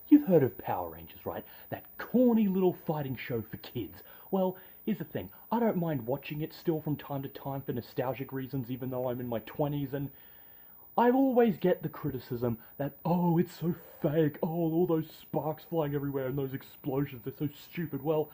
You've heard of Power Rangers, right? That corny little fighting show for kids. Well, here's the thing. I don't mind watching it still from time to time for nostalgic reasons, even though I'm in my 20s, and I always get the criticism that, oh, it's so fake, oh, all those sparks flying everywhere and those explosions, they're so stupid. Well,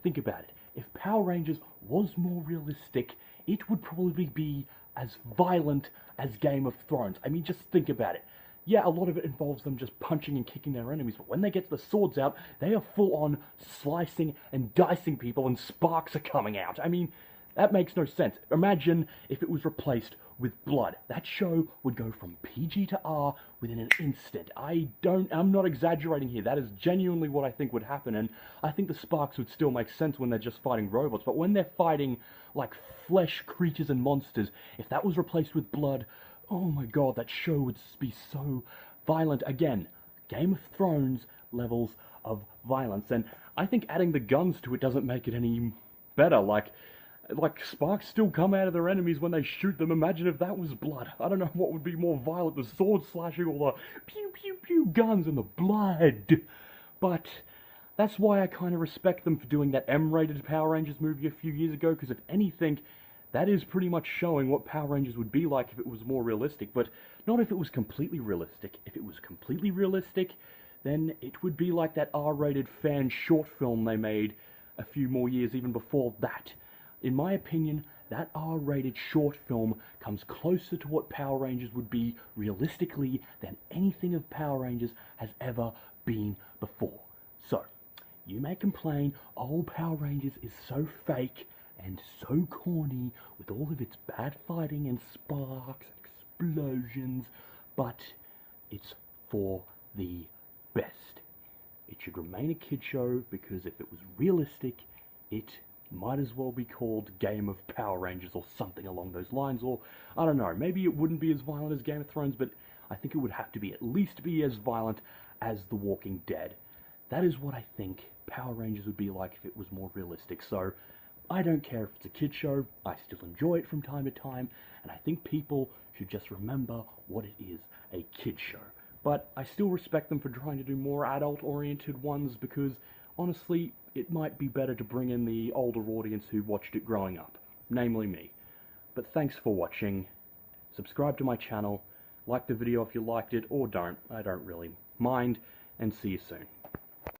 think about it. If Power Rangers was more realistic, it would probably be as violent as Game of Thrones. I mean, just think about it. Yeah, a lot of it involves them just punching and kicking their enemies, but when they get the swords out, they are full on slicing and dicing people and sparks are coming out. I mean, that makes no sense. Imagine if it was replaced with blood. That show would go from PG to R within an instant. I'm not exaggerating here. That is genuinely what I think would happen, and I think the sparks would still make sense when they're just fighting robots, but when they're fighting like flesh creatures and monsters, if that was replaced with blood, oh my god, that show would be so violent. Again, Game of Thrones levels of violence, and I think adding the guns to it doesn't make it any better. Like sparks still come out of their enemies when they shoot them. Imagine if that was blood. I don't know what would be more violent, the sword slashing or the pew pew pew guns and the blood. But that's why I kind of respect them for doing that M-rated Power Rangers movie a few years ago, because if anything, that is pretty much showing what Power Rangers would be like if it was more realistic, but not if it was completely realistic. If it was completely realistic, then it would be like that R-rated fan short film they made a few more years even before that. In my opinion, that R-rated short film comes closer to what Power Rangers would be realistically than anything of Power Rangers has ever been before. So, you may complain, oh, Power Rangers is so fake and so corny with all of its bad fighting and sparks, explosions, but it's for the best. It should remain a kid show because if it was realistic, it might as well be called Game of Power Rangers or something along those lines, or I don't know, maybe it wouldn't be as violent as Game of Thrones, but I think it would have to be at least be as violent as The Walking Dead. That is what I think Power Rangers would be like if it was more realistic. So I don't care if it's a kid show, I still enjoy it from time to time, and I think people should just remember what it is, a kid show. But I still respect them for trying to do more adult-oriented ones because, honestly, it might be better to bring in the older audience who watched it growing up, namely me. But thanks for watching, subscribe to my channel, like the video if you liked it, or don't, I don't really mind, and see you soon.